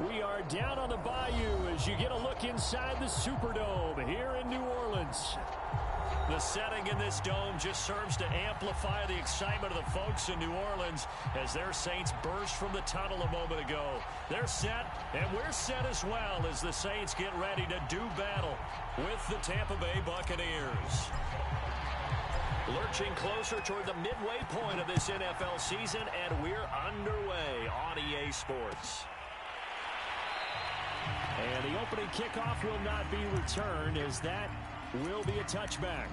We are down on the bayou as you get a look inside the Superdome here in New Orleans. The setting in this dome just serves to amplify the excitement of the folks in New Orleans as their Saints burst from the tunnel a moment ago. They're set, and we're set as well as the Saints get ready to do battle with the Tampa Bay Buccaneers. Lurching closer toward the midway point of this NFL season, and we're underway on EA Sports. And the opening kickoff will not be returned as that will be a touchback.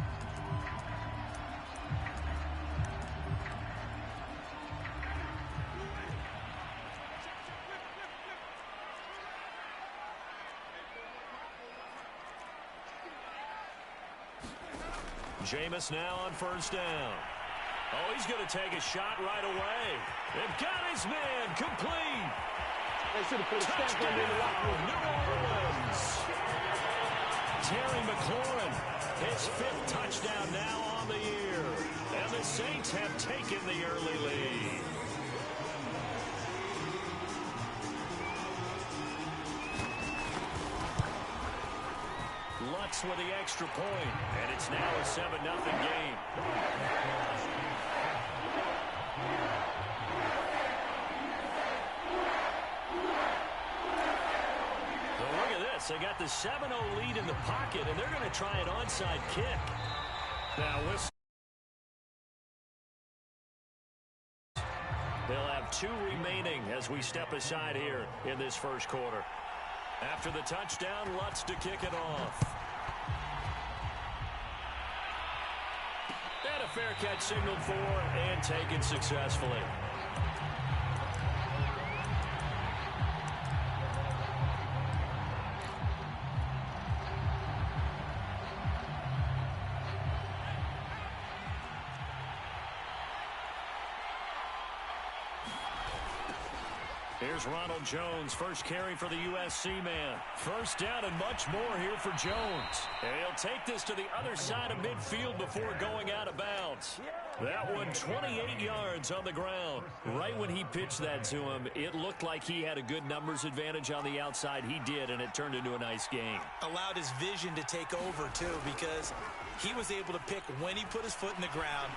Jameis now on first down. Oh, he's going to take a shot right away. They've got his man complete. They should have put a stamp on the locker room. New Orleans. Terry McLaurin, his 5th touchdown now on the year. And the Saints have taken the early lead. Lutz with the extra point, and it's now a 7-0 game. They got the 7-0 lead in the pocket, and they're going to try an onside kick. Now, they'll have 2 remaining as we step aside here in this first quarter. After the touchdown, Lutz to kick it off. And a fair catch signaled for and taken successfully. Here's Ronald Jones, first carry for the USC man. First down and much more here for Jones. And he'll take this to the other side of midfield before going out of bounds. That one 28 yards on the ground. Right when he pitched that to him, it looked like he had a good numbers advantage on the outside. He did, and it turned into a nice game. Allowed his vision to take over, too, because he was able to pick when he put his foot in the ground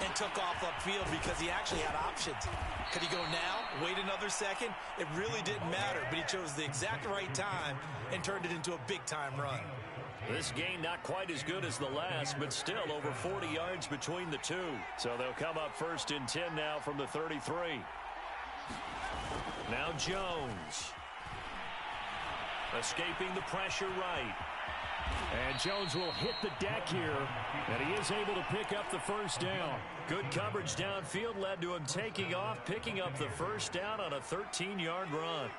and took off upfield because he actually had options. Could he go now, wait another second? It really didn't matter, but he chose the exact right time and turned it into a big-time run. This game not quite as good as the last, but still over 40 yards between the two. So they'll come up first and 10 now from the 33. Now Jones. Escaping the pressure right. And Jones will hit the deck here, and he is able to pick up the first down. Good coverage downfield led to him taking off, picking up the first down on a 13-yard run.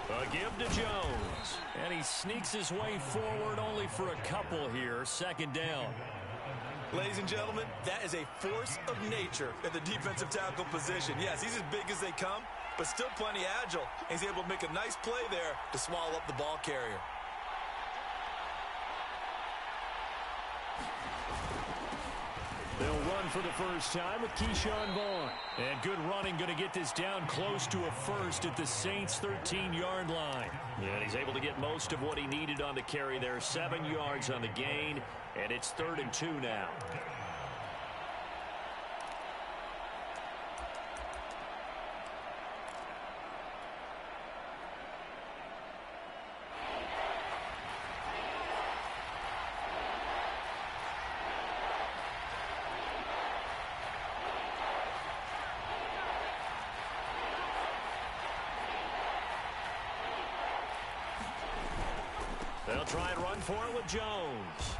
A give to Jones, and he sneaks his way forward only for a couple here, second down. Ladies and gentlemen, that is a force of nature in the defensive tackle position. Yes, he's as big as they come, but still plenty agile. He's able to make a nice play there to swallow up the ball carrier. They'll run for the first time with Keyshawn Vaughn. And good running, going to get this down close to a first at the Saints' 13-yard line. And he's able to get most of what he needed on the carry there. 7 yards on the gain, and it's 3rd and 2 now. They'll try and run for it with Jones.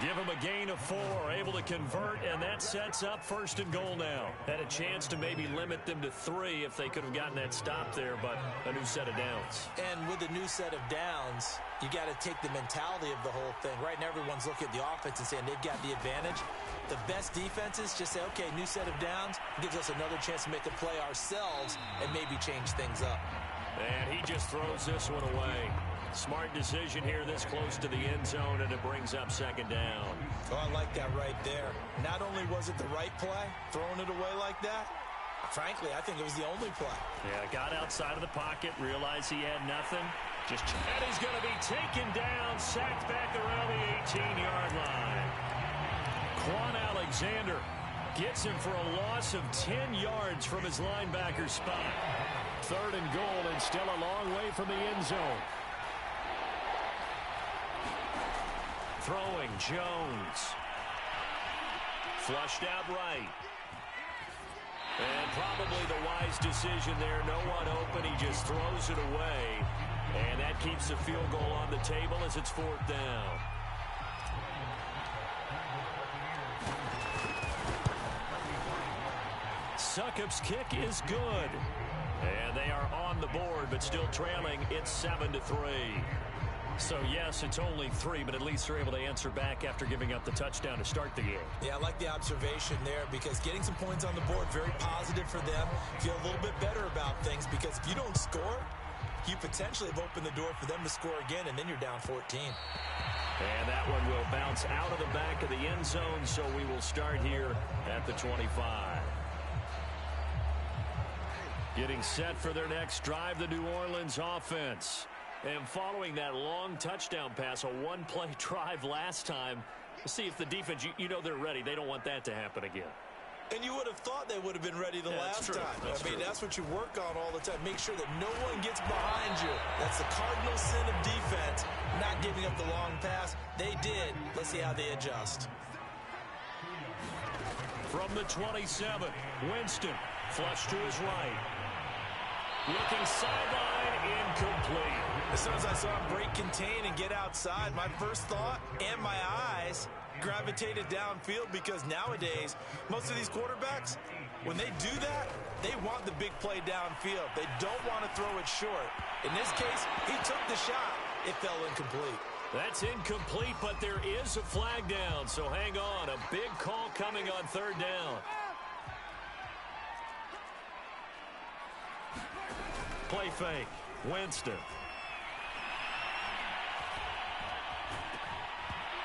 Give him a gain of 4, able to convert, and that sets up 1st and goal now. Had a chance to maybe limit them to 3 if they could have gotten that stop there, but a new set of downs. And with a new set of downs, you got to take the mentality of the whole thing. Right now, everyone's looking at the offense and saying they've got the advantage. The best defenses just say, okay, new set of downs, gives us another chance to make a play ourselves and maybe change things up. And he just throws this one away. Smart decision here this close to the end zone, and it brings up second down. Oh, I like that right there. Not only was it the right play, throwing it away like that, frankly, I think it was the only play. Yeah, got outside of the pocket, realized he had nothing. And he's going to be taken down, sacked back around the 18-yard line. Quan Alexander gets him for a loss of 10 yards from his linebacker spot. 3rd and goal, and still a long way from the end zone. Throwing, Jones. Flushed out right. And probably the wise decision there. No one open. He just throws it away. And that keeps the field goal on the table as it's 4th down. Succop's kick is good. And they are on the board, but still trailing. It's 7-3. So, yes, it's only 3, but at least they're able to answer back after giving up the touchdown to start the game. Yeah, I like the observation there because getting some points on the board, very positive for them. Feel a little bit better about things because if you don't score, you potentially have opened the door for them to score again, and then you're down 14. And that one will bounce out of the back of the end zone, so we will start here at the 25. Getting set for their next drive, the New Orleans offense. And following that long touchdown pass, a one-play drive last time, we'll see if the defense, you know they're ready. They don't want that to happen again. And you would have thought they would have been ready the last time. I mean, that's what you work on all the time. Make sure that no one gets behind you. That's the cardinal sin of defense, not giving up the long pass. They did. Let's see how they adjust. From the 27, Winston, flush to his right. Looking sideline, incomplete. As soon as I saw him break contain and get outside, my first thought and my eyes gravitated downfield because nowadays, most of these quarterbacks, when they do that, they want the big play downfield. They don't want to throw it short. In this case, he took the shot. It fell incomplete. That's incomplete, but there is a flag down, so hang on. A big call coming on 3rd down. Play fake. Winston.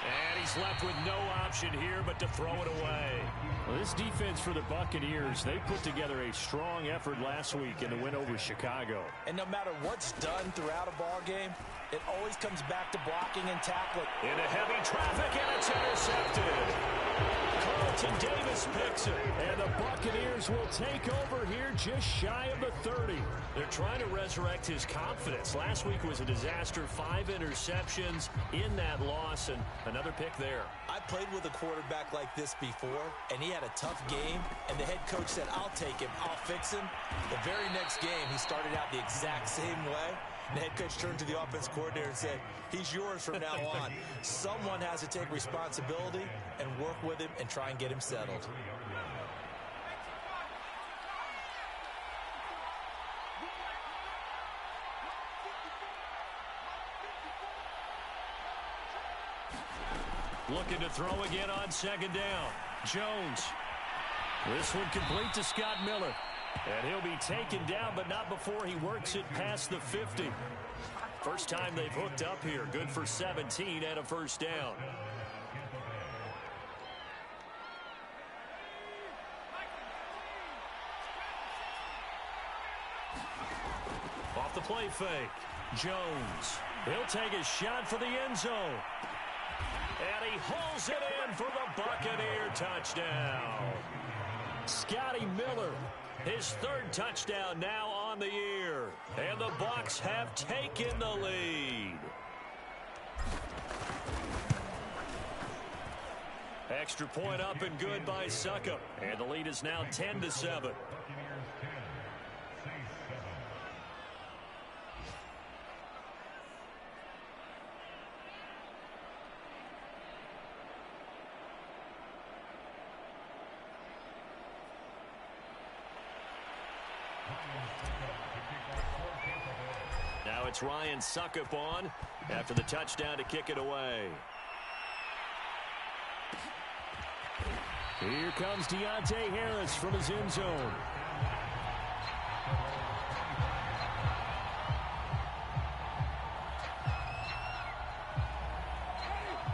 And he's left with no option here but to throw it away. Well, this defense for the Buccaneers, they put together a strong effort last week in the win over Chicago. And no matter what's done throughout a ball game, it always comes back to blocking and tackling. Into heavy traffic, and it's intercepted. Carlton Davis picks it, and the Buccaneers will take over here just shy of the 30. They're trying to resurrect his confidence. Last week was a disaster, 5 interceptions in that loss, and another pick there. I played with a quarterback like this before, and he had a tough game, and the head coach said, I'll take him, I'll fix him. The very next game, he started out the exact same way. And the head coach turned to the offense coordinator and said, he's yours from now on. Someone has to take responsibility and work with him and try and get him settled. Looking to throw again on 2nd down. Jones. This one complete to Scott Miller. And he'll be taken down, but not before he works it past the 50. First time they've hooked up here. Good for 17 and a 1st down. Off the play fake. Jones. He'll take a shot for the end zone. And he hauls it in for the Buccaneer touchdown. Scotty Miller. His 3rd touchdown now on the year. And the Bucs have taken the lead. Extra point up and good by Succop. And the lead is now 10-7. Now it's Ryan Succop on after the touchdown to kick it away. Here comes Deontay Harris from his end zone.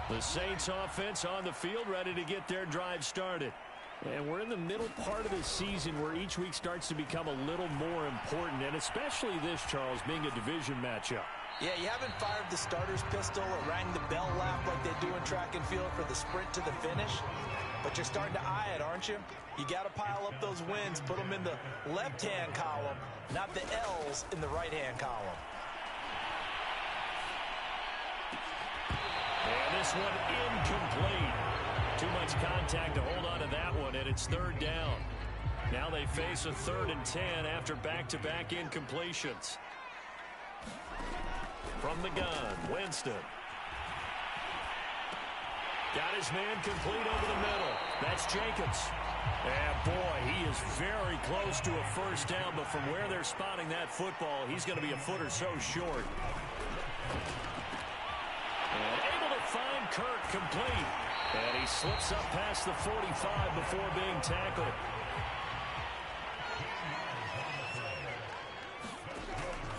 The Saints offense on the field, ready to get their drive started. And we're in the middle part of the season where each week starts to become a little more important, and especially this, Charles, being a division matchup. Yeah, you haven't fired the starter's pistol or rang the bell lap like they do in track and field for the sprint to the finish, but you're starting to eye it, aren't you? You got to pile up those wins, put them in the left-hand column, not the L's in the right-hand column. And this one incomplete. Too much contact to hold on to that one, and it's third down. Now they face a 3rd and 10 after back-to-back incompletions. From the gun, Winston. Got his man complete over the middle. That's Jacobs. And boy, he is very close to a first down, but from where they're spotting that football, he's going to be a foot or so short. And able to find Kirk complete. And he slips up past the 45 before being tackled.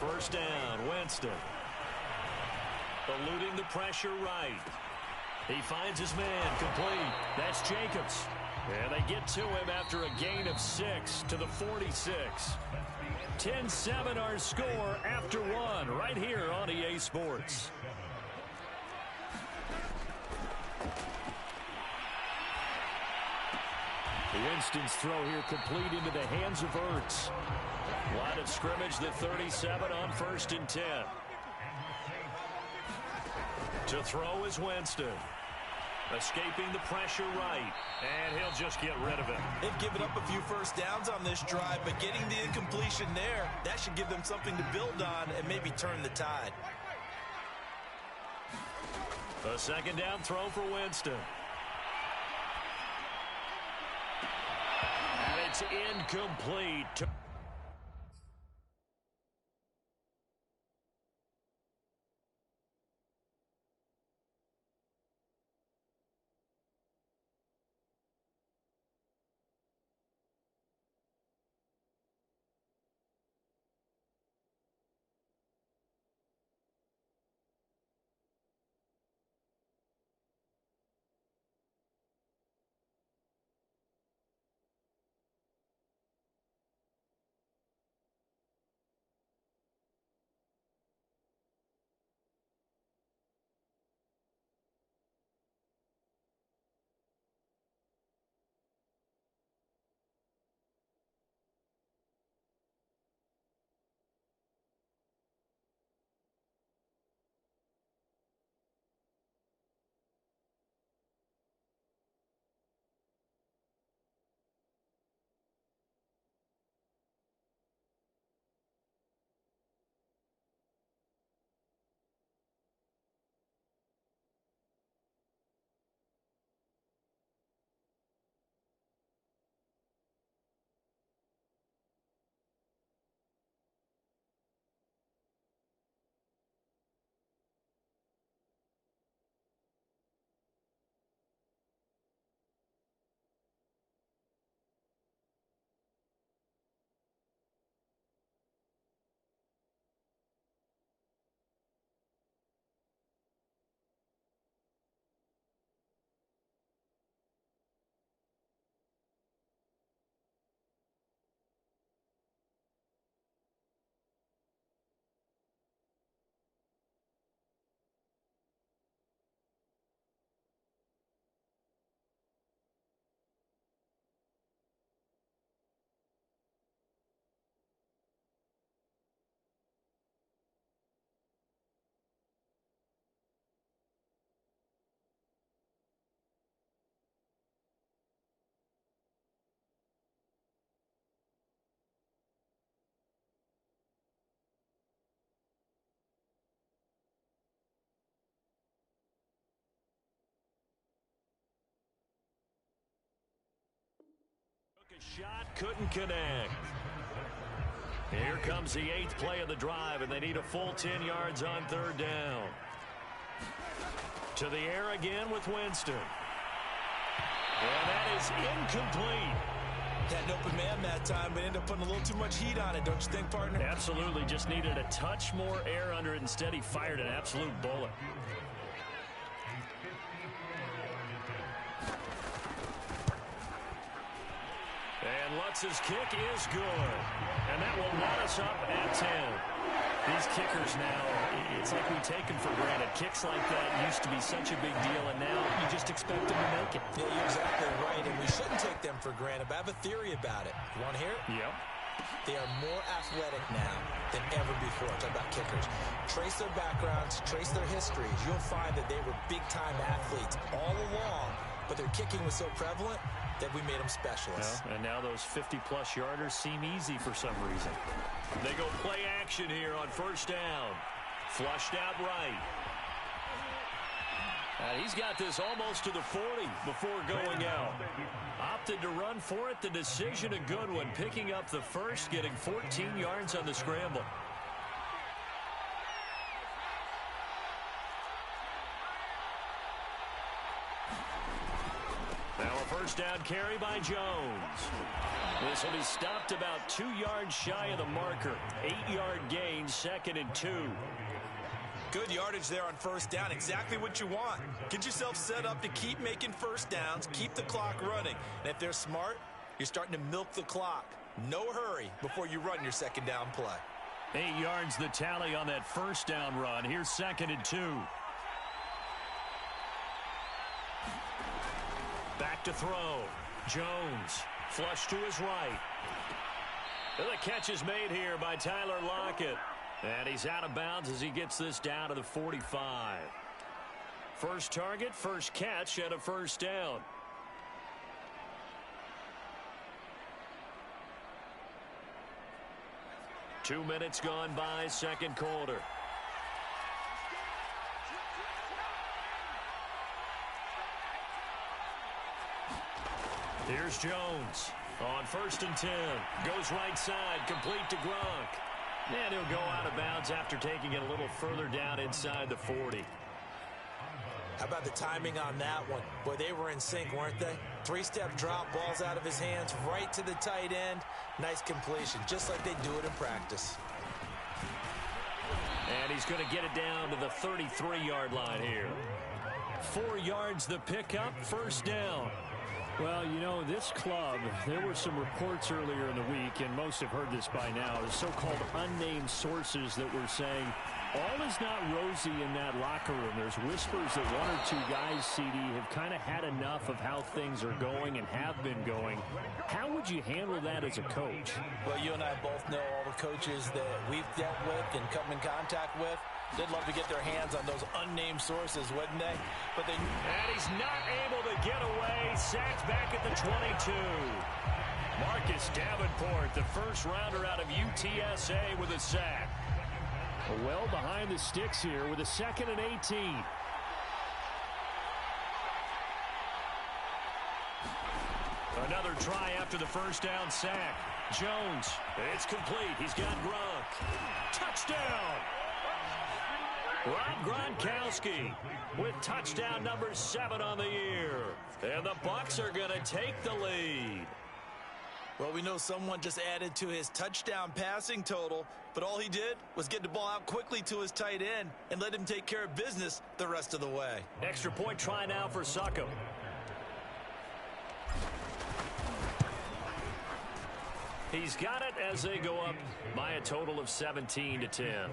First down, Winston. Eluding the pressure right. He finds his man complete. That's Jacobs. And they get to him after a gain of 6 to the 46. 10-7 our score after one right here on EA Sports. Winston's throw here complete into the hands of Ertz. Line of scrimmage, the 37 on 1st and 10. To throw is Winston. Escaping the pressure right. And he'll just get rid of it. They've given up a few first downs on this drive, but getting the incompletion there, that should give them something to build on and maybe turn the tide. A 2nd down throw for Winston. And it's incomplete. Shot, couldn't connect. Here comes the 8th play of the drive, and they need a full 10 yards on 3rd down. To the air again with Winston. And that is incomplete. Had an open man that time, but ended up putting a little too much heat on it, don't you think, partner? Absolutely, just needed a touch more air under it. Instead, he fired an absolute bullet. And Lutz's kick is good. And that will knot us up at 10. These kickers now, it's like we take them for granted. Kicks like that used to be such a big deal, and now you just expect them to make it. Yeah, you're exactly right, and we shouldn't take them for granted. But I have a theory about it. You want to hear it? Yep. They are more athletic now than ever before. Talk about kickers. Trace their backgrounds, trace their histories. You'll find that they were big-time athletes all along, but their kicking was so prevalent that we made them specialists. Yeah, and now those 50-plus yarders seem easy for some reason. They go play action here on first down. Flushed out right. And he's got this almost to the 40 before going out. Opted to run for it. The decision a good one. Picking up the first, getting 14 yards on the scramble. Now a first down carry by Jones. This will be stopped about 2 yards shy of the marker. 8-yard gain, 2nd and 2. Good yardage there on first down. Exactly what you want. Get yourself set up to keep making first downs, keep the clock running. And if they're smart, you're starting to milk the clock. No hurry before you run your second down play. 8 yards the tally on that first down run. Here's 2nd and 2. Back to throw. Jones. Flush to his right. The catch is made here by Tyler Lockett. And he's out of bounds as he gets this down to the 45. First target, first catch, and a first down. Two minutes gone by, second quarter. Here's Jones on 1st and 10. Goes right side, complete to Gronk. And he'll go out of bounds after taking it a little further down inside the 40. How about the timing on that one? Boy, they were in sync, weren't they? Three-step drop, ball's out of his hands, right to the tight end. Nice completion, just like they do it in practice. And he's going to get it down to the 33-yard line here. 4 yards the pickup, first down. Well, you know, this club, there were some reports earlier in the week, and most have heard this by now, the so-called unnamed sources that were saying all is not rosy in that locker room. There's whispers that one or two guys, CD, have kind of had enough of how things are going and have been going. How would you handle that as a coach? Well, you and I both know all the coaches that we've dealt with and come in contact with. They'd love to get their hands on those unnamed sources, wouldn't they? But they... And he's not able to get away. Sacked back at the 22. Marcus Davenport, the first rounder out of UTSA with a sack. Well behind the sticks here with a 2nd and 18. Another try after the first down sack. Jones, it's complete. He's got Gronk. Touchdown! Rob Gronkowski with touchdown number 7 on the year. And the Bucs are going to take the lead. Well, we know someone just added to his touchdown passing total, but all he did was get the ball out quickly to his tight end and let him take care of business the rest of the way. Extra point try now for Succop. He's got it as they go up by a total of 17-10.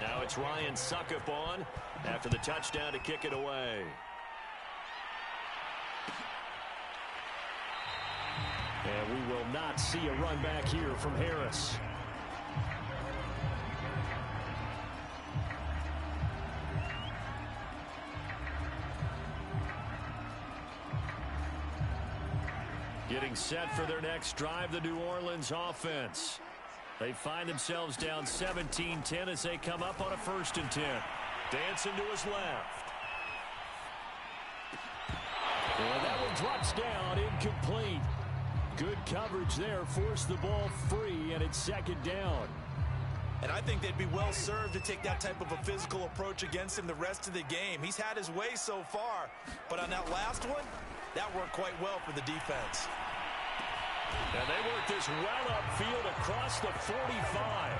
Now it's Ryan Succop on after the touchdown to kick it away. And we will not see a run back here from Harris. Getting set for their next drive, the New Orleans offense. They find themselves down 17-10 as they come up on a 1st and 10. Dancing to his left. And that one drops down, incomplete. Good coverage there, forced the ball free, and it's 2nd down. And I think they'd be well served to take that type of a physical approach against him the rest of the game. He's had his way so far, but on that last one, that worked quite well for the defense. And they work this well upfield across the 45.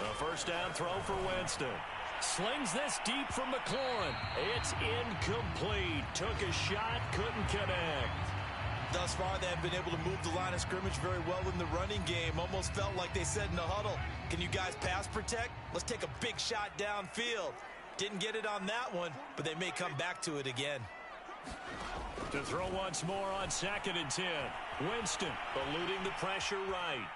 A first down throw for Winston. Slings this deep from McLaurin. It's incomplete. Took a shot, couldn't connect. Thus far, they have been able to move the line of scrimmage very well in the running game. Almost felt like they said in the huddle, can you guys pass protect? Let's take a big shot downfield. Didn't get it on that one, but they may come back to it again. To throw once more on 2nd and 10. Winston eluding the pressure right.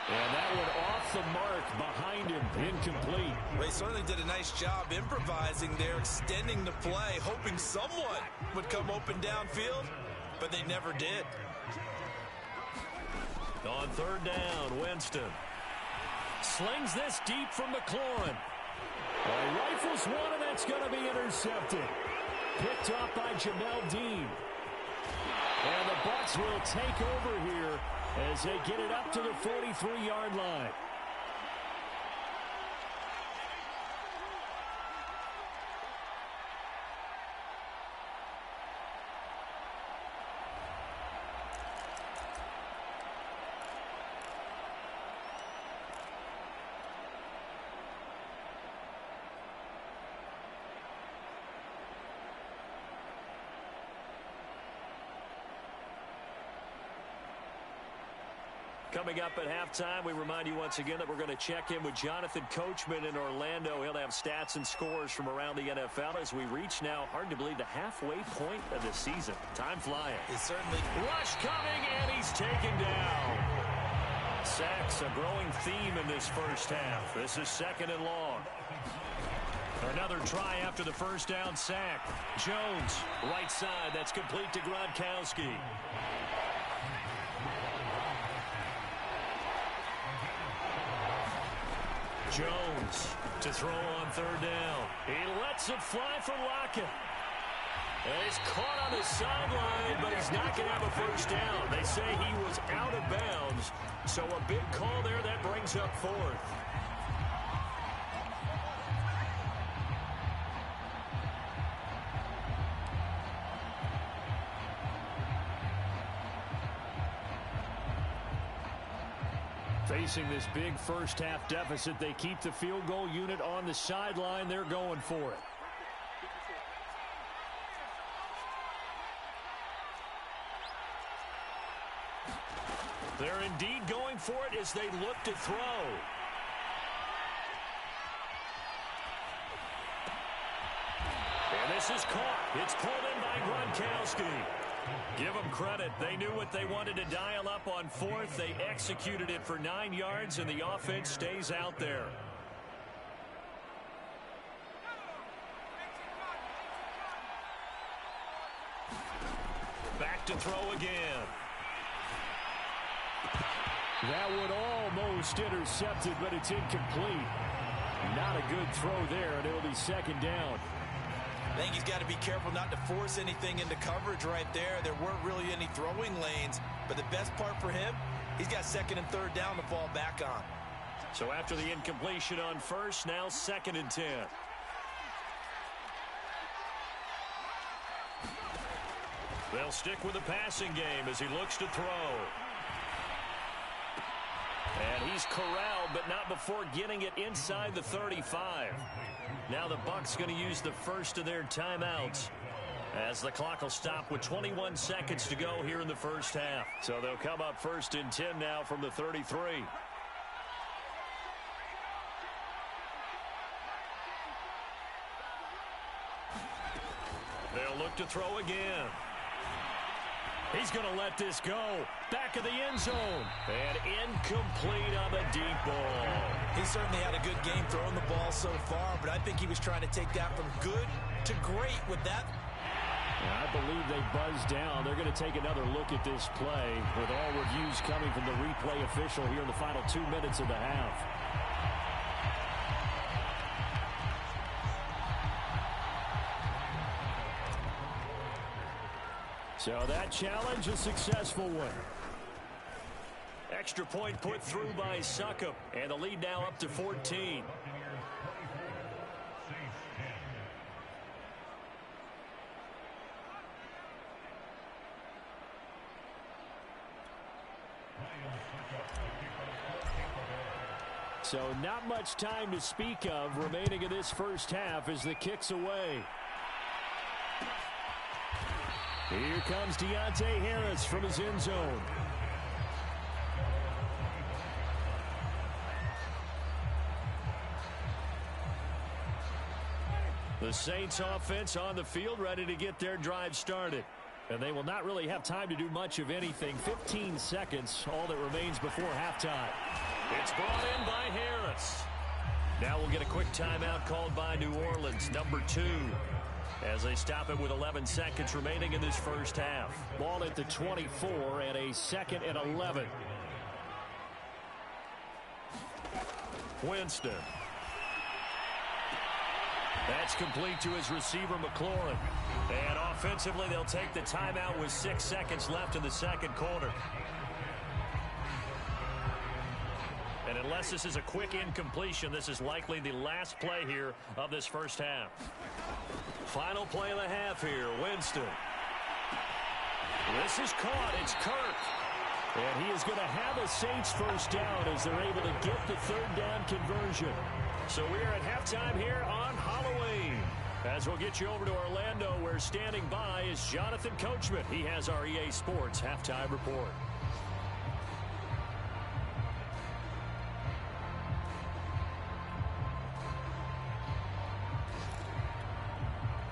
And that one off the mark behind him, incomplete. They certainly did a nice job improvising there, extending the play, hoping someone would come open downfield, but they never did. On 3rd down, Winston slings this deep from McLaurin. Rifles one, and that's going to be intercepted. Picked up by Jamel Dean. And the Bucs will take over here as they get it up to the 43-yard line. Coming up at halftime, we remind you once again that we're going to check in with Jonathan Coachman in Orlando. He'll have stats and scores from around the NFL as we reach now, hard to believe, the halfway point of the season. Time flying. It's certainly rush coming, and he's taken down. Sacks, a growing theme in this first half. This is 2nd and long. Another try after the first down sack. Jones, right side. That's complete to Gronkowski. Jones to throw on 3rd down. He lets it fly for Lockett. And he's caught on the sideline, but he's not going to have a first down. They say he was out of bounds. So a big call there that brings up 4th. Facing this big first-half deficit, they keep the field goal unit on the sideline. They're going for it. They're indeed going for it as they look to throw. And this is caught. It's pulled in by Gronkowski. Give them credit. They knew what they wanted to dial up on 4th. They executed it for 9 yards, and the offense stays out there. Back to throw again. That one almost intercepted, but it's incomplete. Not a good throw there, and it'll be 2nd down. I think he's got to be careful not to force anything into coverage right there. There weren't really any throwing lanes, but the best part for him, he's got 2nd and 3rd down to fall back on. So after the incompletion on 1st, now 2nd and 10. They'll stick with the passing game as he looks to throw. And he's corralled, but not before getting it inside the 35. Now the Bucs going to use the first of their timeouts as the clock will stop with 21 seconds to go here in the first half. So they'll come up 1st and 10 now from the 33. They'll look to throw again. He's going to let this go. Back of the end zone. And incomplete on the deep ball. He certainly had a good game throwing the ball so far, but I think he was trying to take that from good to great with that. I believe they buzzed down. They're going to take another look at this play with all reviews coming from the replay official here in the final 2 minutes of the half. So that challenge, a successful one. Extra point put through by Succop, and the lead now up to 14. So not much time to speak of remaining in this first half as the kick's away. Here comes Deontay Harris from his end zone. The Saints offense on the field ready to get their drive started. And they will not really have time to do much of anything. 15 seconds, all that remains before halftime. It's brought in by Harris. Now we'll get a quick timeout called by New Orleans, number 2, as they stop it with 11 seconds remaining in this first half. Ball at the 24 and a 2nd and 11. Winston. That's complete to his receiver, McLaurin. And offensively, they'll take the timeout with 6 seconds left in the second quarter. And unless this is a quick incompletion, this is likely the last play here of this first half. Final play of the half here, Winston. This is caught. It's Kirk. And he is going to have a Saints first down as they're able to get the 3rd down conversion. So we are at halftime here on Halloween. As we'll get you over to Orlando, where standing by is Jonathan Coachman. He has our EA Sports halftime report.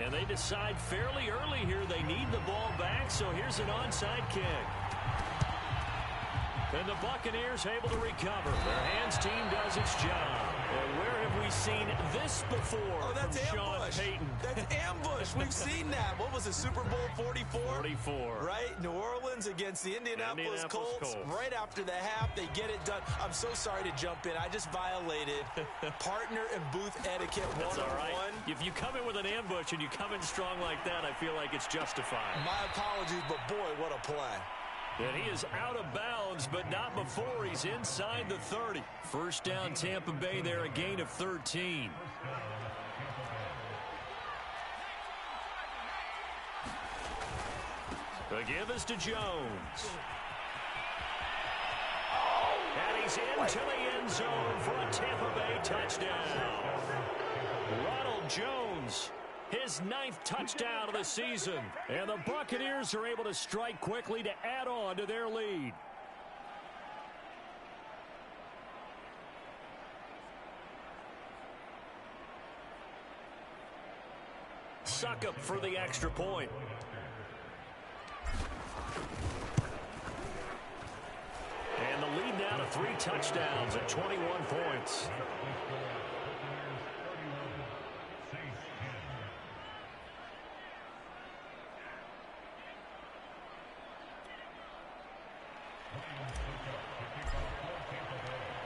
And they decide fairly early here they need the ball back, so here's an onside kick. And the Buccaneers able to recover. Their hands team does its job. And where have we seen this before? Oh, that's from ambush. Sean Payton? That's ambush. We've seen that. What was it, Super Bowl 44? 44. Right? New Orleans against the Indianapolis Colts. Right after the half, they get it done. I'm so sorry to jump in. I just violated partner and booth etiquette 101. That's all right. If you come in with an ambush and you come in strong like that, I feel like it's justified. My apologies, but boy, what a play. And he is out of bounds, but not before he's inside the 30. First down, Tampa Bay there, a gain of 13. The give is to Jones. And he's into the end zone for a Tampa Bay touchdown. Ronald Jones, his 9th touchdown of the season. And the Buccaneers are able to strike quickly to add on to their lead. Suckup for the extra point. And the lead now to 3 touchdowns at 21 points.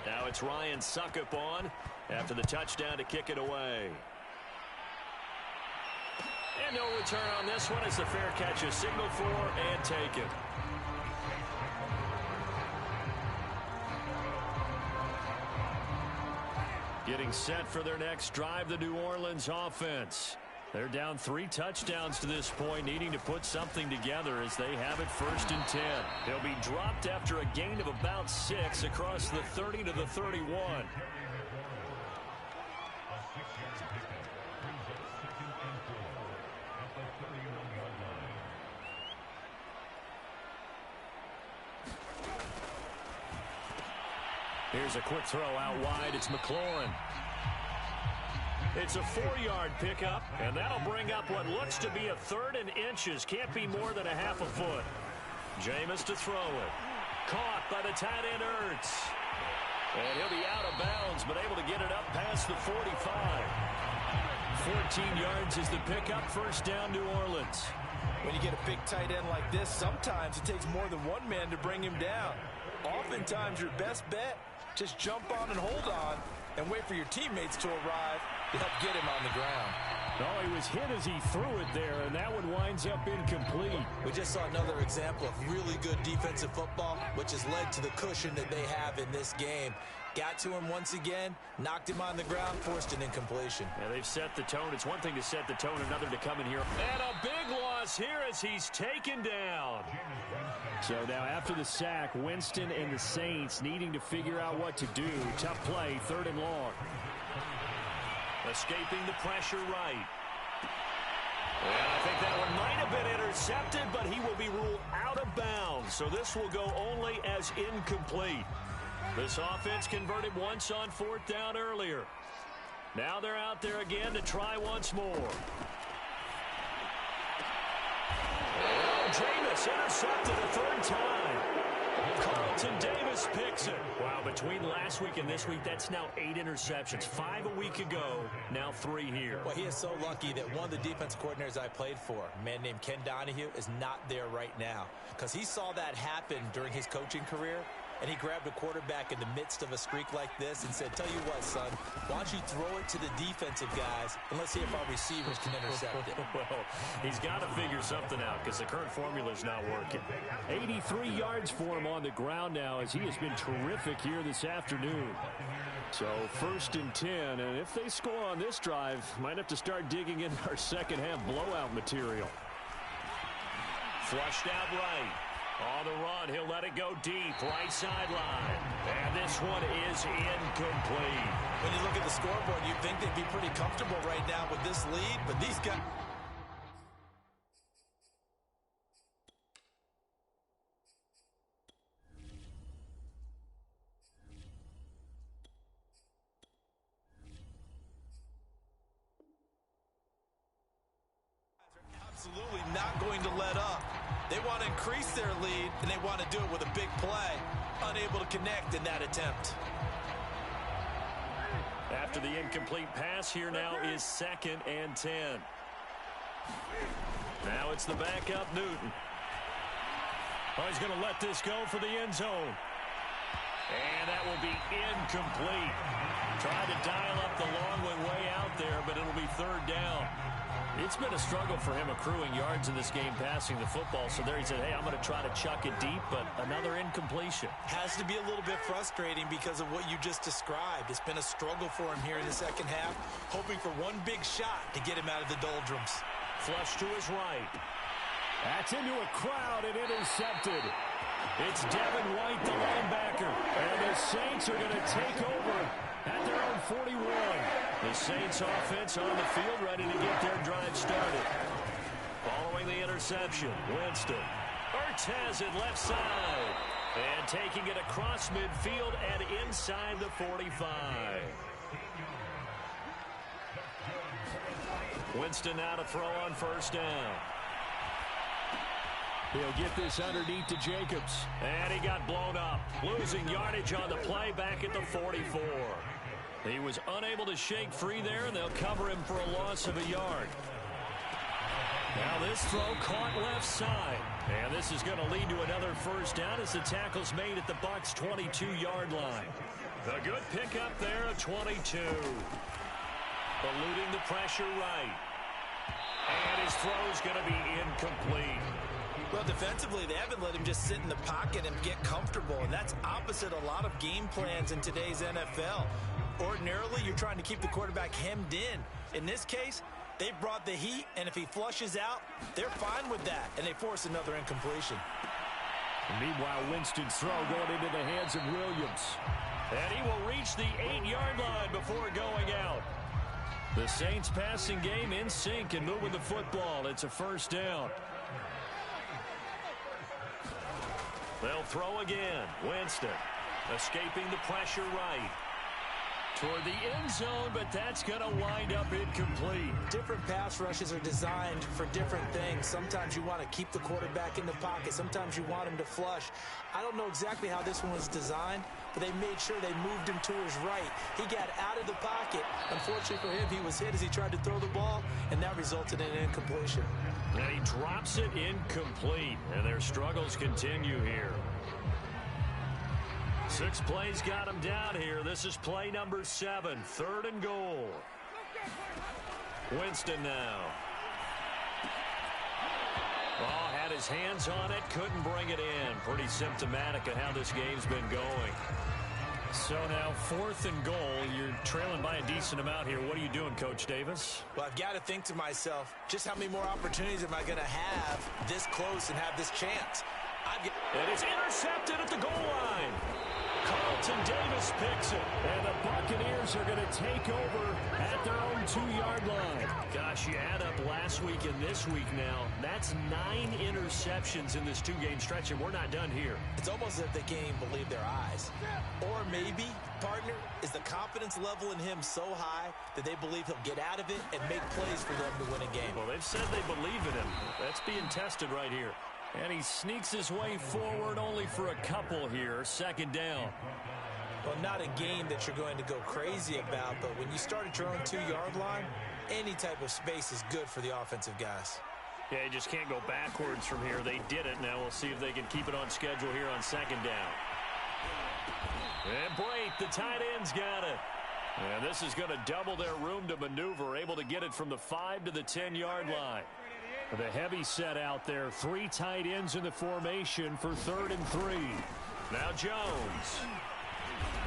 Now it's Ryan Suckup on after the touchdown to kick it away. And no return on this one as the fair catch is signaled for and taken. Getting set for their next drive, the New Orleans offense. They're down 3 touchdowns to this point, needing to put something together as they have it 1st and 10. They'll be dropped after a gain of about 6 across the 30 to the 31. Here's a quick throw out wide. It's McLaurin. It's a 4-yard pickup, and that'll bring up what looks to be a 3rd and inches. Can't be more than a half a foot. Jameis to throw it. Caught by the tight end Ertz. And he'll be out of bounds, but able to get it up past the 45. 14 yards is the pickup. First down, New Orleans. When you get a big tight end like this, sometimes it takes more than one man to bring him down. Oftentimes, your best bet, just jump on and hold on and wait for your teammates to arrive to help get him on the ground. Oh, he was hit as he threw it there, and that one winds up incomplete. We just saw another example of really good defensive football, which has led to the cushion that they have in this game. Got to him once again, knocked him on the ground, forced an incompletion. Yeah, they've set the tone. It's one thing to set the tone, another to come in here. And a big loss here as he's taken down. So now after the sack, Winston and the Saints needing to figure out what to do. Tough play, 3rd and long. Escaping the pressure right. And I think that one might have been intercepted, but he will be ruled out of bounds. So this will go only as incomplete. This offense converted once on 4th down earlier. Now they're out there again to try once more. Oh, Jameis intercepted a 3rd time. Carlton Davis picks it. Wow, between last week and this week, that's now 8 interceptions. 5 a week ago, now 3 here. Well, he is so lucky that one of the defense coordinators I played for, a man named Ken Donahue, is not there right now. Because he saw that happen during his coaching career, and he grabbed a quarterback in the midst of a streak like this and said, tell you what, son, why don't you throw it to the defensive guys, and let's see if our receivers can intercept it. Well, he's got to figure something out because the current formula is not working. 83 yards for him on the ground now as he has been terrific here this afternoon. So 1st and 10, and if they score on this drive, might have to start digging in our second half blowout material. Flushed out right. On the run, he'll let it go deep, right sideline. And this one is incomplete. When you look at the scoreboard, you'd think they'd be pretty comfortable right now with this lead, but these guys... absolutely not going to let up. They want to increase their lead, and they want to do it with a big play. Unable to connect in that attempt. After the incomplete pass, here now is 2nd and 10. Now it's the backup, Newton. Oh, he's going to let this go for the end zone. And that will be incomplete. Tried to dial up the long one way out there, but it'll be 3rd down. It's been a struggle for him accruing yards in this game passing the football. So there he said, hey, I'm going to try to chuck it deep, but another incompletion. Has to be a little bit frustrating because of what you just described. It's been a struggle for him here in the second half, hoping for one big shot to get him out of the doldrums. Flush to his right. That's into a crowd and intercepted. It's Devin White, the linebacker. And the Saints are going to take over at their own 41. The Saints offense on the field ready to get their drive started. Following the interception, Winston. Ertz has it left side. And taking it across midfield and inside the 45. Winston now to throw on 1st down. He'll get this underneath to Jacobs. And he got blown up. Losing yardage on the play back at the 44. He was unable to shake free there, and they'll cover him for a loss of a yard. Now this throw caught left side. And this is going to lead to another 1st down as the tackle's made at the Bucs' 22-yard line. A good pickup there of 22. Eluding the pressure right. And his throw's going to be incomplete. Well, defensively, they haven't let him just sit in the pocket and get comfortable, and that's opposite a lot of game plans in today's NFL. Ordinarily, you're trying to keep the quarterback hemmed in. In this case, they brought the heat, and if he flushes out, they're fine with that, and they force another incompletion. And meanwhile, Winston's throw going into the hands of Williams. And he will reach the 8-yard line before going out. The Saints passing game in sync and moving the football. It's a 1st down. They'll throw again. Winston escaping the pressure right. Toward the end zone, but that's going to wind up incomplete. Different pass rushes are designed for different things. Sometimes you want to keep the quarterback in the pocket. Sometimes you want him to flush. I don't know exactly how this one was designed, but they made sure they moved him to his right. He got out of the pocket. Unfortunately for him, he was hit as he tried to throw the ball, and that resulted in an incompletion. And he drops it incomplete, and their struggles continue here. 6 plays got him down here. This is play number 7, 3rd and goal. Winston now. Oh, had his hands on it, couldn't bring it in. Pretty symptomatic of how this game's been going. So now 4th and goal. You're trailing by a decent amount here. What are you doing, Coach Davis? Well, I've got to think to myself, just how many more opportunities am I going to have this close and have this chance? And it's intercepted at the goal line. Carlton Davis picks it. And the Buccaneers are going to take over at their own 2-yard line. Gosh, you add up last week and this week now. That's 9 interceptions in this 2-game stretch, and we're not done here. It's almost as if they can't even believe their eyes. Or maybe, partner, is the confidence level in him so high that they believe he'll get out of it and make plays for them to win a game. Well, they've said they believe in him. That's being tested right here. And he sneaks his way forward only for a couple here. 2nd down. Well, not a game that you're going to go crazy about, but when you start at your own 2-yard line, any type of space is good for the offensive guys. Yeah, you just can't go backwards from here. They did it. Now we'll see if they can keep it on schedule here on 2nd down. And Brate, the tight end's got it. And this is going to double their room to maneuver, able to get it from the 5 to the 10-yard line. The heavy set out there. 3 tight ends in the formation for 3rd and 3. Now Jones.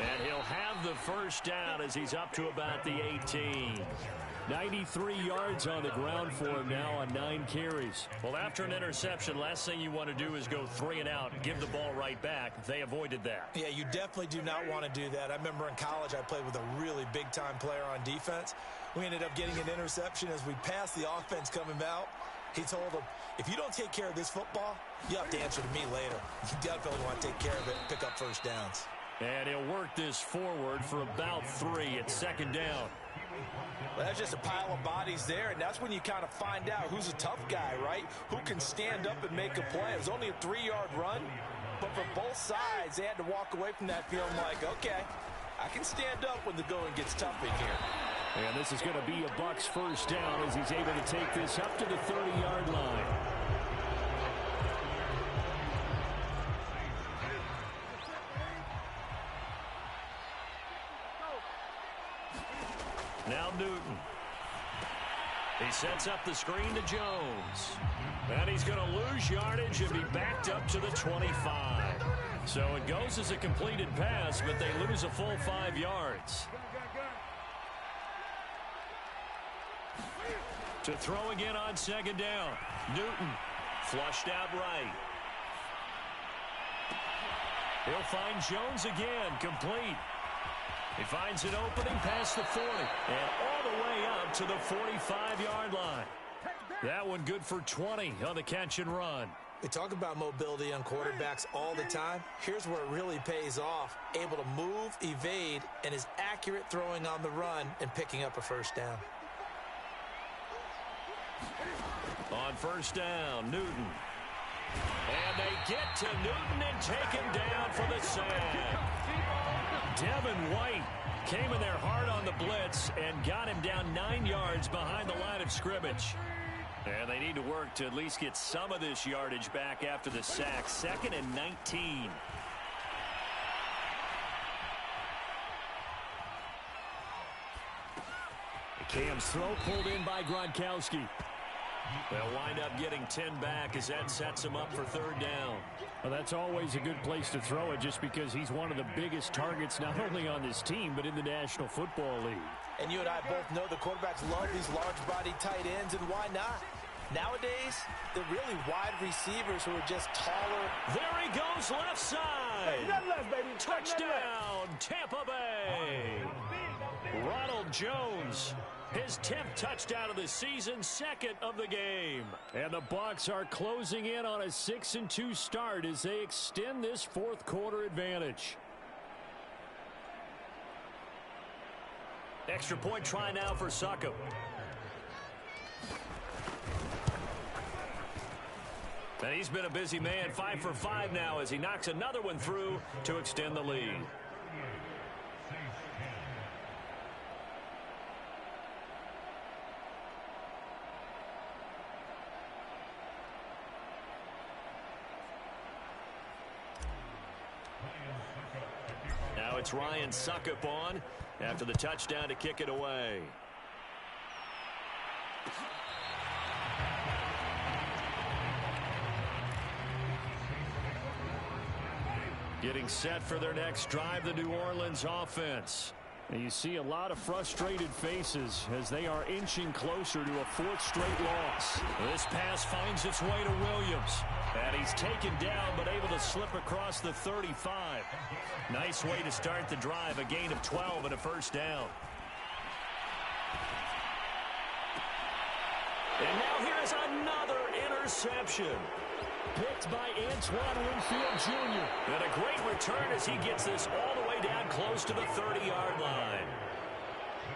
And he'll have the first down as he's up to about the 18. 93 yards on the ground for him now on 9 carries. Well, after an interception, last thing you want to do is go 3 and out and give the ball right back. They avoided that. Yeah, you definitely do not want to do that. I remember in college I played with a really big-time player on defense. We ended up getting an interception as we passed the offense coming out. He told him, if you don't take care of this football, you have to answer to me later. You definitely want to take care of it and pick up first downs. And he'll work this forward for about 3 at 2nd down. Well, that's just a pile of bodies there, and that's when you kind of find out who's a tough guy, right? Who can stand up and make a play. It was only a 3-yard run, but for both sides, they had to walk away from that feeling like, okay, I can stand up when the going gets tough in here. And this is going to be a Bucs first down as he's able to take this up to the 30-yard line. Now Newton. He sets up the screen to Jones. And he's going to lose yardage and be backed up to the 25. So it goes as a completed pass, but they lose a full 5 yards. To throw again on 2nd down. Newton flushed out right. He'll find Jones again, complete. He finds an opening past the 40 and all the way up to the 45-yard line. That one good for 20 on the catch and run. We talk about mobility on quarterbacks all the time. Here's where it really pays off. Able to move, evade, and is accurate throwing on the run and picking up a first down. On 1st down, Newton. And they get to Newton and take him down for the sack. Devin White came in there hard on the blitz and got him down 9 yards behind the line of scrimmage. And they need to work to at least get some of this yardage back after the sack. 2nd and 19. Cam's throw pulled in by Gronkowski. They'll wind up getting 10 back as that sets him up for 3rd down. Well, that's always a good place to throw it just because he's one of the biggest targets not only on this team but in the National Football League. And you and I both know the quarterbacks love these large-body tight ends, and why not? Nowadays, they're really wide receivers who are just taller. There he goes, left side. Hey, nothing left, baby. Touchdown, Tampa Bay. Ronald Jones, his 10th touchdown of the season, 2nd of the game. And the Bucs are closing in on a 6-2 start as they extend this 4th quarter advantage. Extra point try now for Succop. And he's been a busy man, 5 for 5 now as he knocks another one through to extend the lead. Now it's Ryan Succop on after the touchdown to kick it away. Getting set for their next drive, the New Orleans offense. And you see a lot of frustrated faces as they are inching closer to a fourth straight loss. This pass finds its way to Williams. And he's taken down but able to slip across the 35. Nice way to start the drive, a gain of 12 and a first down. And now here's another interception. Picked by Antoine Winfield Jr. And a great return as he gets this all the way down close to the 30-yard line.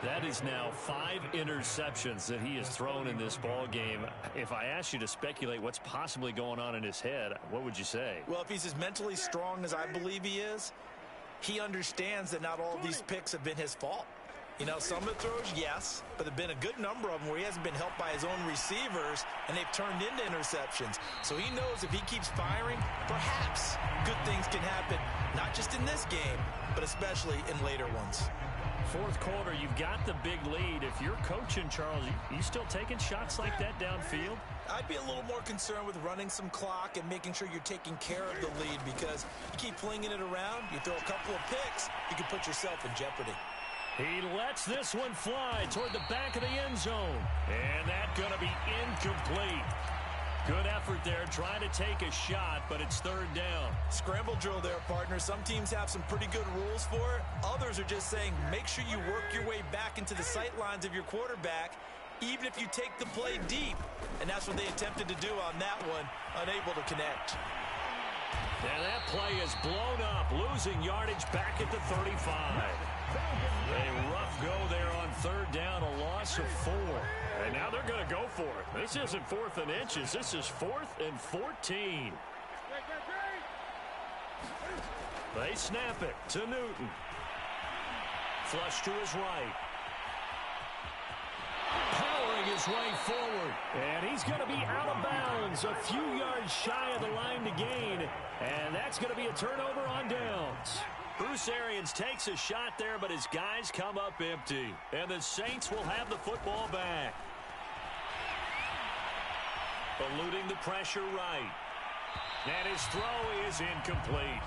That is now 5 interceptions that he has thrown in this ball game. If I asked you to speculate what's possibly going on in his head, what would you say? Well, if he's as mentally strong as I believe he is, he understands that not all of these picks have been his fault. You know, some of the throws, yes, but there have been a good number of them where he hasn't been helped by his own receivers, and they've turned into interceptions. So he knows if he keeps firing, perhaps good things can happen, not just in this game, but especially in later ones. Fourth quarter, you've got the big lead. If you're coaching, Charles, you still taking shots like that downfield? I'd be a little more concerned with running some clock and making sure you're taking care of the lead, because you keep flinging it around, you throw a couple of picks, you can put yourself in jeopardy. He lets this one fly toward the back of the end zone. And that's going to be incomplete. Good effort there trying to take a shot, but it's third down. Scramble drill there, partner. Some teams have some pretty good rules for it. Others are just saying make sure you work your way back into the sight lines of your quarterback, even if you take the play deep. And that's what they attempted to do on that one, unable to connect. And that play is blown up, losing yardage back at the 35. A rough go there on third down, a loss of 4. And now they're going to go for it. This isn't 4th and inches. This is 4th and 14. They snap it to Newton. Flush to his right. Powering his way forward. And he's going to be out of bounds, a few yards shy of the line to gain. And that's going to be a turnover on downs. Bruce Arians takes a shot there, but his guys come up empty. And the Saints will have the football back. Eluding the pressure right. And his throw is incomplete.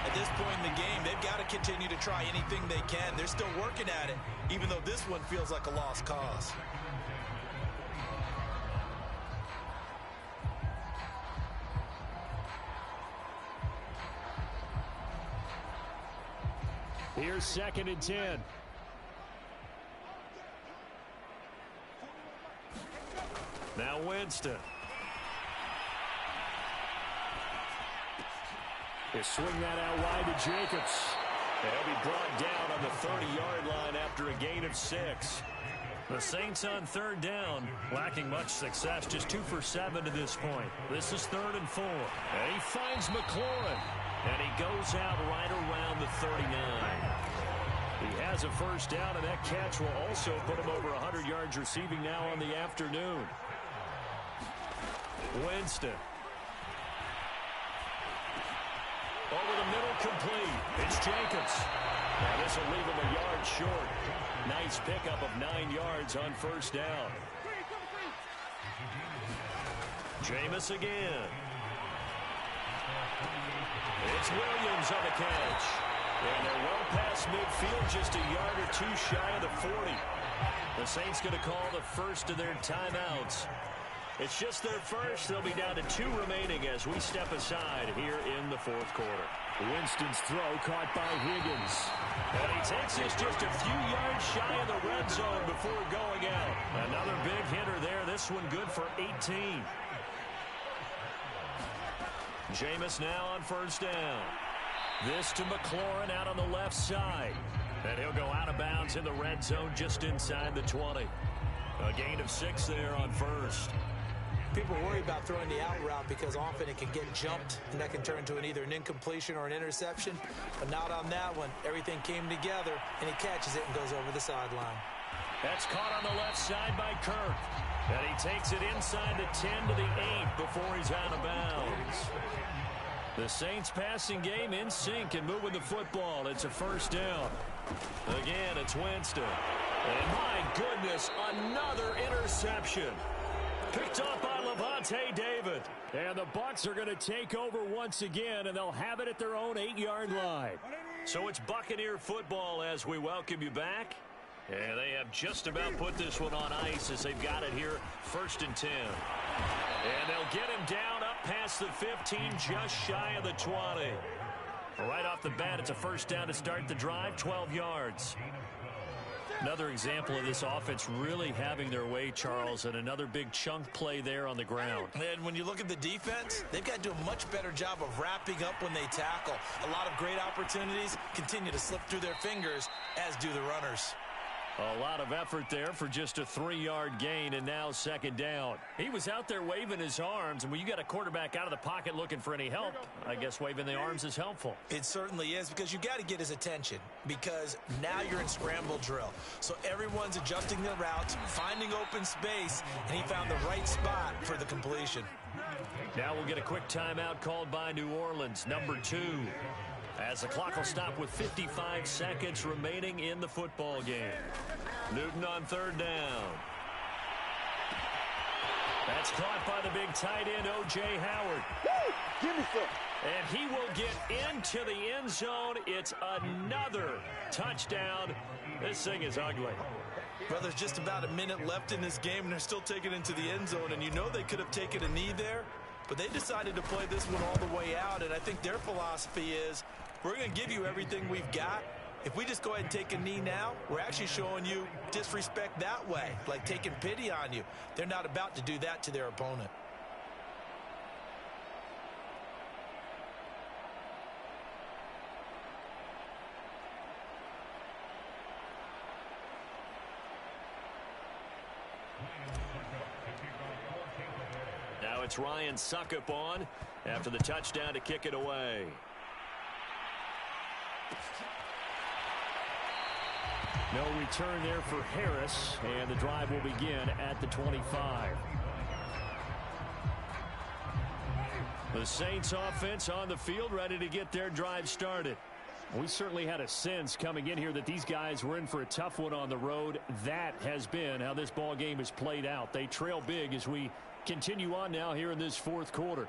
At this point in the game, they've got to continue to try anything they can. They're still working at it, even though this one feels like a lost cause. Here's 2nd and 10. Now Winston. They swing that out wide to Jacobs. They'll be brought down on the 30-yard line after a gain of 6. The Saints on third down, lacking much success, just 2 for 7 to this point. This is 3rd and 4. And he finds McLaurin, and he goes out right around the 39. He has a first down, and that catch will also put him over 100 yards receiving now on the afternoon. Winston. Over the middle, complete. It's Jacobs. Now this will leave him a yard short. Nice pickup of 9 yards on first down. Jameis again. It's Williams on the catch. And they're well past midfield, just a yard or 2 shy of the 40. The Saints going to call the first of their timeouts. It's just their first. They'll be down to 2 remaining as we step aside here in the fourth quarter. Winston's throw caught by Higgins. And he takes this just a few yards shy of the red zone before going out. Another big hitter there. This one good for 18. Jameis now on first down. This to McLaurin out on the left side. And he'll go out of bounds in the red zone just inside the 20. A gain of 6 there on first. People worry about throwing the out route because often it can get jumped, and that can turn into either an incompletion or an interception. But not on that one. Everything came together, and he catches it and goes over the sideline. That's caught on the left side by Kirk. And he takes it inside the 10 to the 8 before he's out of bounds. The Saints passing game in sync and moving the football. It's a first down. Again, it's Winston. And my goodness, another interception. Picked up by Levante David. And the Bucs are going to take over once again, and they'll have it at their own 8-yard line. So it's Buccaneer football as we welcome you back. And they have just about put this one on ice as they've got it here, 1st and 10. And they'll get him down up past the 15, just shy of the 20. Right off the bat, it's a first down to start the drive, 12 yards. Another example of this offense really having their way, Charles, and another big chunk play there on the ground. And when you look at the defense, they've got to do a much better job of wrapping up when they tackle. A lot of great opportunities continue to slip through their fingers, as do the runners. A lot of effort there for just a 3-yard gain, and now 2nd down. He was out there waving his arms, and when you got a quarterback out of the pocket looking for any help, I guess waving the arms is helpful. It certainly is, because you got to get his attention, because now you're in scramble drill. So everyone's adjusting their routes, finding open space, and he found the right spot for the completion. Now we'll get a quick timeout called by New Orleans, number 2. As the clock will stop with 55 seconds remaining in the football game. Newton on 3rd down. That's caught by the big tight end, O.J. Howard. Woo! Give me some. And he will get into the end zone. It's another touchdown. This thing is ugly. Well, there's just about a minute left in this game, and they're still taking it into the end zone. And you know they could have taken a knee there, but they decided to play this one all the way out. And I think their philosophy is, we're going to give you everything we've got. If we just go ahead and take a knee now, we're actually showing you disrespect that way, like taking pity on you. They're not about to do that to their opponent. Now it's Ryan Suckup on after the touchdown to kick it away. No return there for Harris, and the drive will begin at the 25. The Saints offense on the field, ready to get their drive started. We certainly had a sense coming in here that these guys were in for a tough one on the road. That has been how this ball game has played out. They trail big as we continue on now here in this 4th quarter.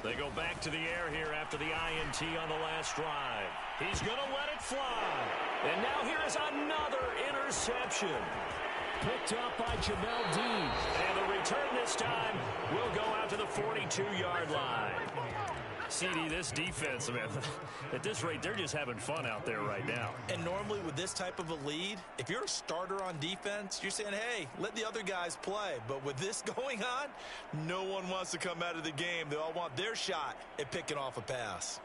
They go back to the air here after the INT on the last drive. He's going to let it fly. And now here is another interception. Picked up by Jamel Dean. And the return this time will go out to the 42-yard line. CD, this defense, man, at this rate, they're just having fun out there right now. And normally with this type of a lead, if you're a starter on defense, you're saying, hey, let the other guys play. But with this going on, no one wants to come out of the game. They all want their shot at picking off a pass.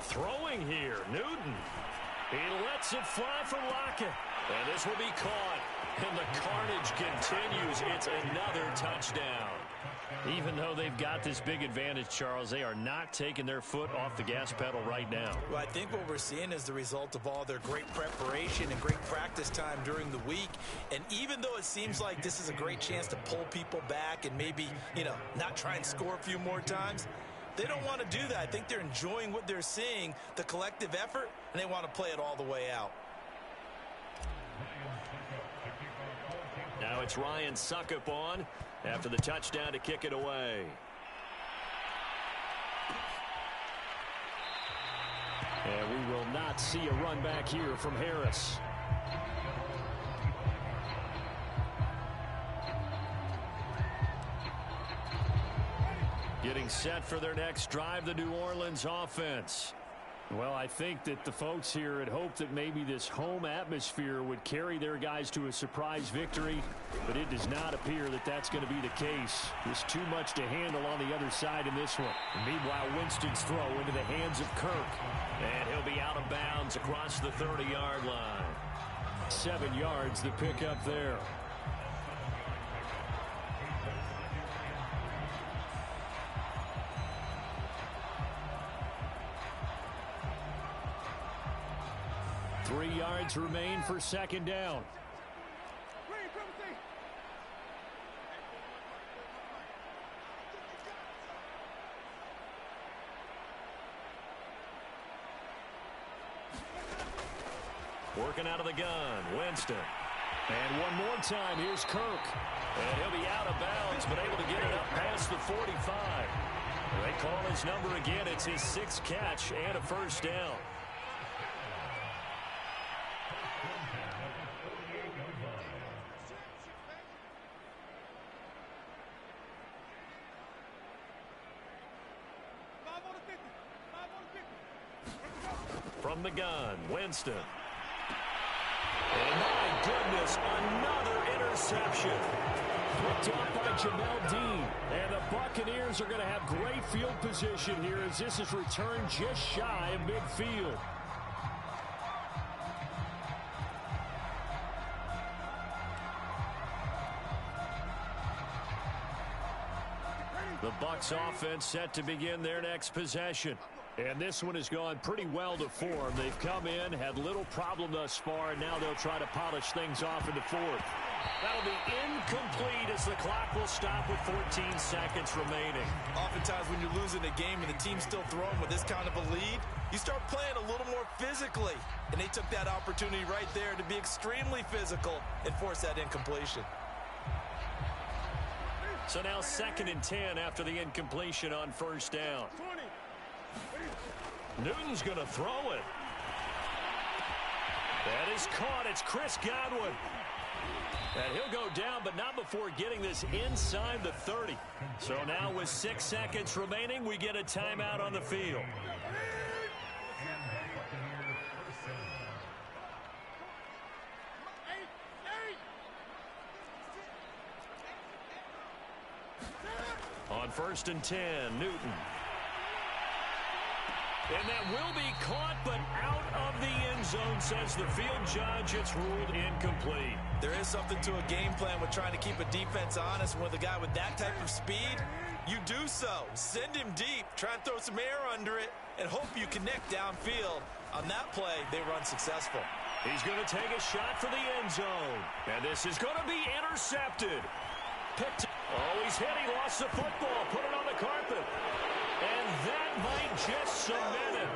Throwing here, Newton. He lets it fly from Lockett. And this will be caught. And the carnage continues. It's another touchdown. Even though they've got this big advantage, Charles, they are not taking their foot off the gas pedal right now. Well, I think what we're seeing is the result of all their great preparation and great practice time during the week. And even though it seems like this is a great chance to pull people back and maybe, not try and score a few more times, they don't want to do that. I think they're enjoying what they're seeing, the collective effort, and they want to play it all the way out. Now it's Ryan Suckup on after the touchdown to kick it away. And we will not see a run back here from Harris. Getting set for their next drive, the New Orleans offense. Well, I think that the folks here had hoped that maybe this home atmosphere would carry their guys to a surprise victory, but it does not appear that that's going to be the case. There's too much to handle on the other side in this one. And meanwhile, Winston's throw into the hands of Kirk. And he'll be out of bounds across the 30-yard line. 7 yards to pick up there. 3 yards remain for second down. Working out of the gun, Winston. And one more time, here's Kirk. And he'll be out of bounds, but able to get it up past the 45. They call his number again. It's his 6th catch and a first down. From the gun, Winston. And my goodness, another interception. Picked off by Jamel Dean. And the Buccaneers are going to have great field position here as this is returned just shy of midfield. The Bucs offense set to begin their next possession. And this one has gone pretty well to form. They've come in, had little problem thus far, and now they'll try to polish things off in the 4th. That'll be incomplete as the clock will stop with 14 seconds remaining. Oftentimes when you're losing a game and the team's still throwing with this kind of a lead, you start playing a little more physically. And they took that opportunity right there to be extremely physical and force that incompletion. So now 2nd and 10 after the incompletion on first down. Newton's going to throw it. That is caught. It's Chris Godwin. And he'll go down, but not before getting this inside the 30. So now with 6 seconds remaining, we get a timeout on the field. On 1st and 10, Newton. And that will be caught, but out of the end zone, says the field judge. It's ruled incomplete. There is something to a game plan with trying to keep a defense honest. With a guy with that type of speed, you do so. Send him deep, try and throw some air under it, and hope you connect downfield. On that play, they run successful. He's going to take a shot for the end zone. And this is going to be intercepted. Picked. Oh, he's hit. He lost the football. Put it on the carpet. And that might just cement it.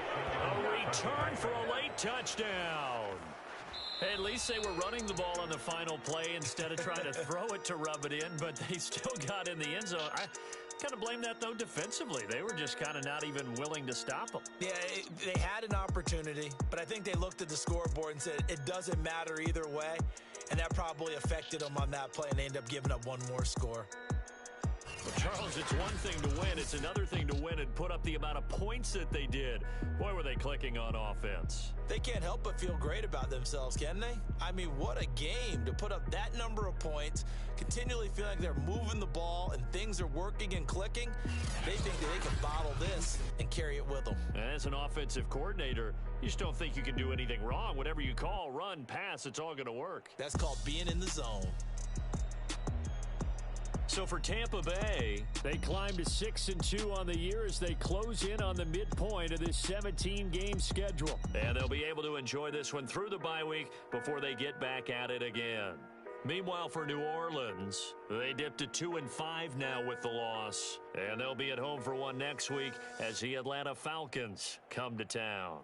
A return for a late touchdown. Hey, at least they were running the ball on the final play instead of trying to throw it to rub it in, but they still got in the end zone. I kind of blame that, though, defensively. They were just kind of not even willing to stop them. Yeah, they had an opportunity, but I think they looked at the scoreboard and said it doesn't matter either way, and that probably affected them on that play, and they ended up giving up one more score. Well, Charles, it's one thing to win. It's another thing to win and put up the amount of points that they did. Boy, were they clicking on offense. They can't help but feel great about themselves, can they? I mean, what a game to put up that number of points, continually feeling like they're moving the ball and things are working and clicking. They think that they can bottle this and carry it with them. And as an offensive coordinator, you just don't think you can do anything wrong. Whatever you call, run, pass, it's all going to work. That's called being in the zone. So for Tampa Bay, they climb to 6-2 on the year as they close in on the midpoint of this 17-game schedule. And they'll be able to enjoy this one through the bye week before they get back at it again. Meanwhile, for New Orleans, they dipped to 2-5 now with the loss. And they'll be at home for one next week as the Atlanta Falcons come to town.